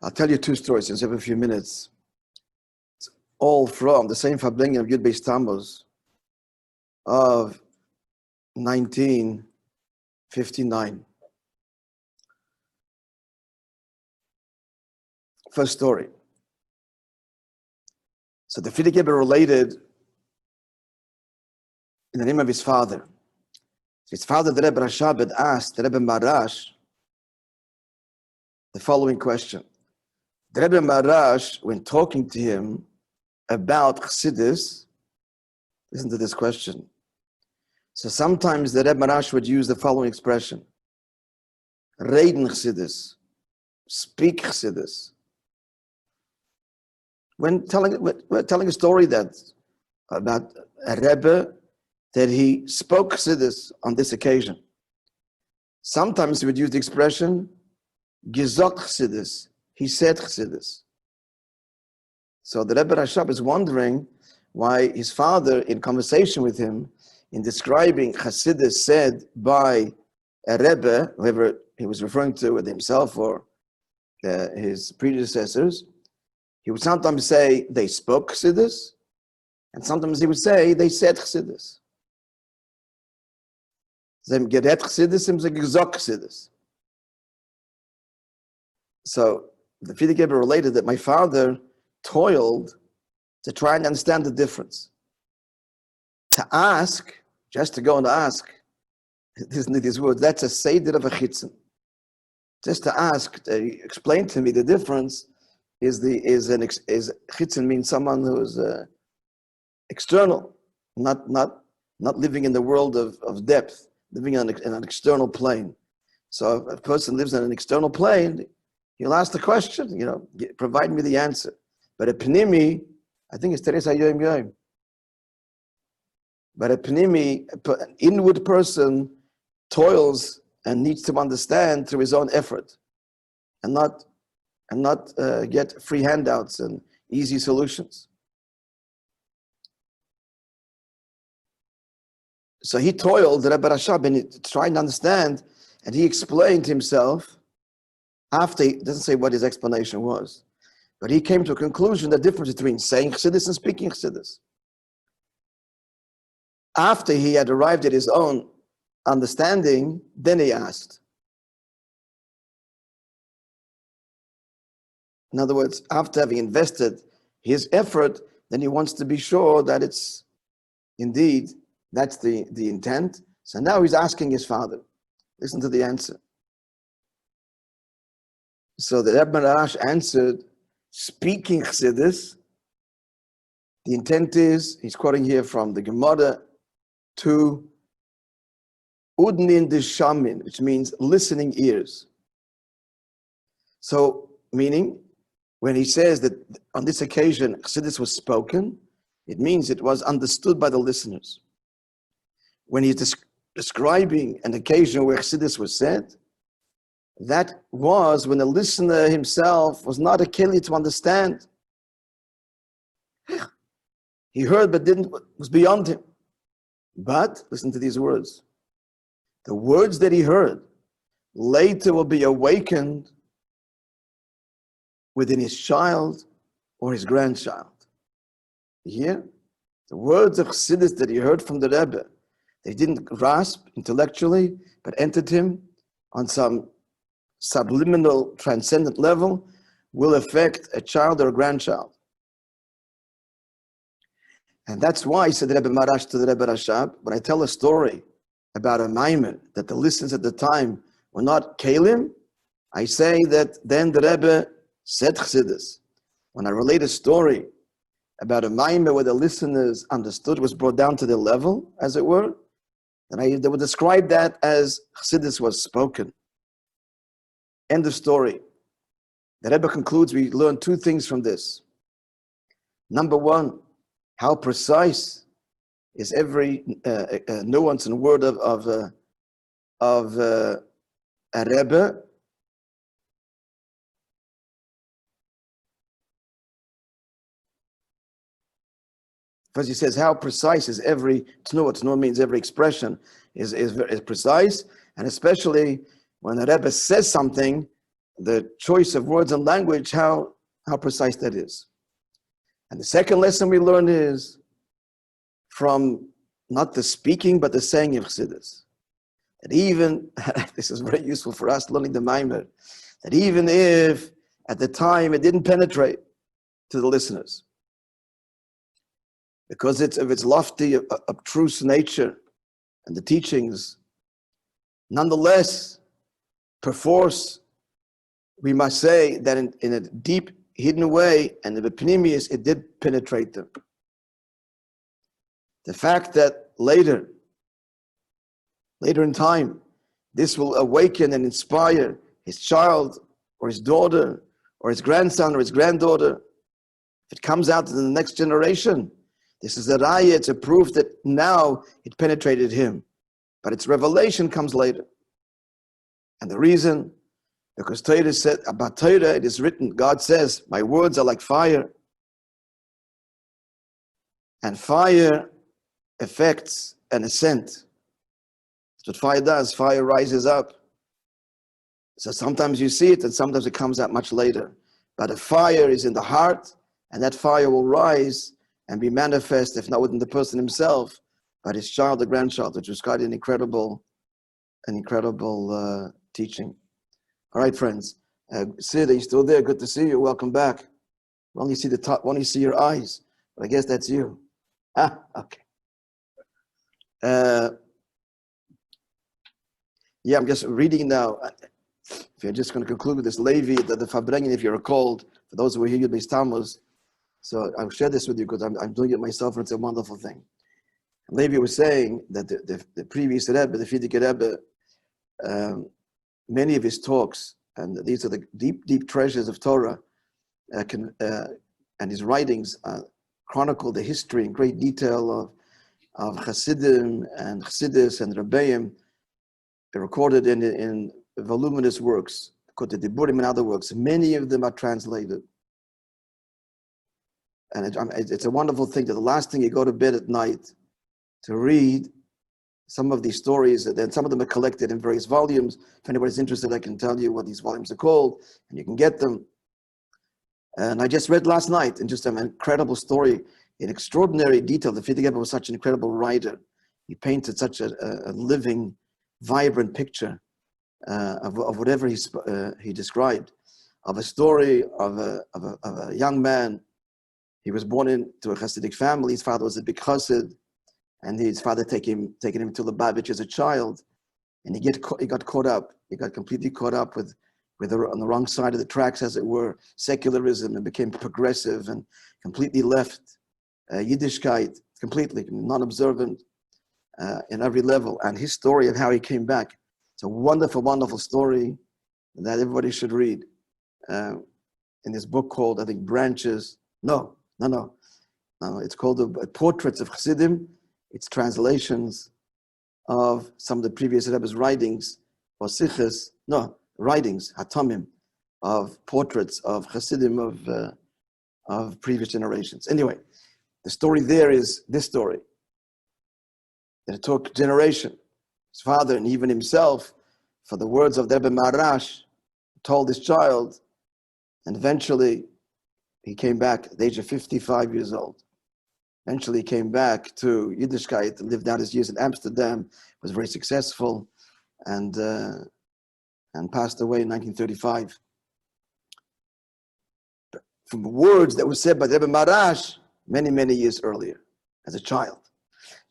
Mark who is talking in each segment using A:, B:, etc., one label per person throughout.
A: I'll tell you two stories since we have a few minutes. It's all from the same Farbrengen of Yud Beis Tammuz of 1959. First story. So the Frierdiker Rebbe related in the name of his father. His father, the Rebbe Rashab, had asked the Rebbe Marash the following question. The Rebbe Marash, when talking to him about Chassidus, listen to this question. So sometimes the Rebbe Marash would use the following expression: Reden Chassidus, speak Chassidus. When telling a story about a Rebbe that he spoke Chassidus on this occasion. Sometimes he would use the expression Gesagt Chassidus, he said Chassidus. So the Rebbe Rashab is wondering why his father, in conversation with him, in describing Chassidus said by a Rebbe, whoever he was referring to, with himself or his predecessors, he would sometimes say they spoke Chassidus, and sometimes he would say they said Chassidus. Sie haben geredet Chassidus, sie haben gesagt Chassidus. So the Frierdiker Rebbe related that my father toiled to try and understand the difference. To ask, just to go and ask, these words, that's a seder of a chitzon. Just to ask, to explain to me the difference is chitzon means someone who's external, not living in the world of depth, living in an external plane. So if a person lives on an external plane, he'll ask the question, provide me the answer. But a pnimi, I think it's Teresa Yom Yom. But a pnimi, an inward person, toils and needs to understand through his own effort, and not get free handouts and easy solutions. So he toiled, the Rebbe Rashab, and trying to understand, and he explained himself. After, he doesn't say what his explanation was, but he came to a conclusion, the difference between saying Chassidus and speaking Chassidus. After he had arrived at his own understanding, then he asked. In other words, after having invested his effort, then he wants to be sure that it's indeed, that's the intent. So now he's asking his father. Listen to the answer. So the Rebbe Marash answered, speaking Chassidus, the intent is, he's quoting here from the Gemara, to udnin deshamin, which means listening ears. So, meaning, when he says that on this occasion Chassidus was spoken, it means it was understood by the listeners. When he's describing an occasion where Chassidus was said, that was when the listener himself was not a keli to understand. He heard but was beyond him. But, listen to these words. The words that he heard later will be awakened within his child or his grandchild. You hear? The words of Chassidus that he heard from the Rebbe, they didn't grasp intellectually, but entered him on some subliminal, transcendent level, will affect a child or a grandchild. And that's why, said the Rebbe Marash to the Rebbe Rashab, when I tell a story about a maimer that the listeners at the time were not kelim, I say that then the Rebbe said Chassidus. When I relate a story about a maimer where the listeners understood, was brought down to their level, as it were, then they would describe that as Chassidus was spoken. End of story. The Rebbe concludes, we learn two things from this. Number one, how precise is every nuance and word of a Rebbe. First he says, how precise is every tnuah. Tnuah means every expression is precise, and especially when the Rebbe says something the choice of words and language, how precise that is. And the second lesson we learn is from not the speaking, but the saying of Chassidus. That even, this is very useful for us learning the Maimer, that even if at the time it didn't penetrate to the listeners, because of its lofty, obtruse nature and the teachings, nonetheless, perforce, we must say that in a deep, hidden way, and in the Pnimius, it did penetrate them. The fact that later in time, this will awaken and inspire his child or his daughter or his grandson or his granddaughter, if it comes out in the next generation, this is a raya, it's a proof that now it penetrated him. But its revelation comes later. And the reason, because Torah said, about Torah it is written, God says, my words are like fire. And fire affects an ascent. That's what fire does. Fire rises up. So sometimes you see it and sometimes it comes out much later. But a fire is in the heart, and that fire will rise and be manifest, if not within the person himself, but his child or grandchild, which was quite an incredible teaching. All right, friends. Sid, are you still there? Good to see you. Welcome back. We only see the top, we only see your eyes, but I guess that's you. Ah, okay. Yeah, I'm just reading now. If you're just going to conclude with this Levi, the Fabrengen, if you recalled, for those who were here, you'll be Tammuz. So I'll share this with you because I'm doing it myself, and it's a wonderful thing. Levi was saying that the previous Rebbe, the Frierdiker Rebbe, many of his talks, and these are the deep treasures of Torah, and his writings chronicle the history in great detail of Chassidim and Chassidus and Rabbeim. They're recorded in voluminous works, called the Diburim and other works. Many of them are translated. And it's a wonderful thing that the last thing you go to bed at night to read some of these stories, and then some of them are collected in various volumes. If anybody's interested, I can tell you what these volumes are called, and you can get them. And I just read last night, and just an incredible story in extraordinary detail. The Frierdiker Rebbe was such an incredible writer. He painted such a living, vibrant picture of whatever he described, of a story of a young man. He was born into a Chassidic family. His father was a big Chassid, and his father taking him to Lubavitch as a child, and he got caught up. He got completely caught up with on the wrong side of the tracks, as it were, secularism, and became progressive and completely left Yiddishkeit, completely non-observant in every level. And his story of how he came back, it's a wonderful, wonderful story that everybody should read. In this book called, I think, Branches. No. It's called Portraits of Chassidim. It's translations of some of the previous Rebbe's writings, or siches, writings, hatamim, of portraits of Chassidim of previous generations. Anyway, the story there is this story. That it took generation, his father and even himself, for the words of the Rebbe Maharash, told his child, and eventually he came back at the age of 55 years old. Eventually he came back to Yiddishkeit, lived out his years in Amsterdam, was very successful, and passed away in 1935. From words that were said by the Rebbe Maharash many, many years earlier, as a child.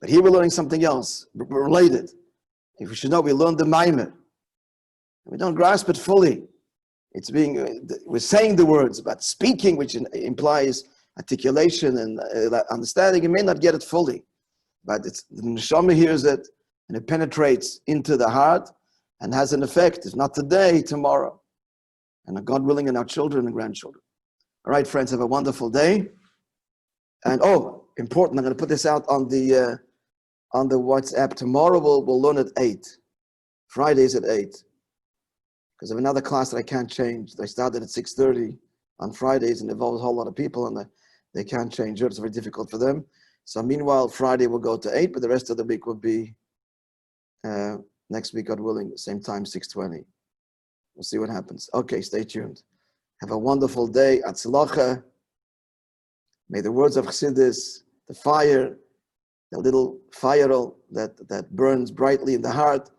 A: But here we're learning something else, related. If we should know, we learned the Maimer. We don't grasp it fully. We're saying the words, but speaking, which implies articulation and understanding, you may not get it fully. But the neshama hears it, and it penetrates into the heart, and has an effect, if not today, tomorrow. And God willing, in our children and grandchildren. All right, friends, have a wonderful day. And important, I'm going to put this out on the WhatsApp. Tomorrow we'll learn at 8. Fridays at 8. Because I have another class that I can't change. They started at 6:30 on Fridays and involves a whole lot of people, and they can't change it. It's very difficult for them. So meanwhile, Friday will go to 8, but the rest of the week will be next week, God willing, same time, 6:20. We'll see what happens. Okay, stay tuned. Have a wonderful day. Atzlacha. May the words of Chassidus, the fire, the little fire that burns brightly in the heart,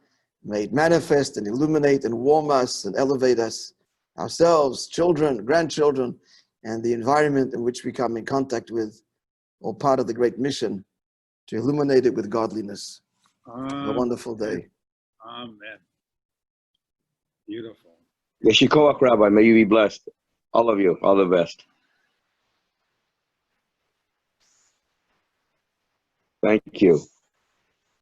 A: may it manifest and illuminate and warm us and elevate us, ourselves, children, grandchildren, and the environment in which we come in contact with, all part of the great mission to illuminate it with godliness. Have a wonderful day.
B: Amen. Beautiful.
C: Yeshikoach, Rabbi. May you be blessed. All of you. All the best. Thank you.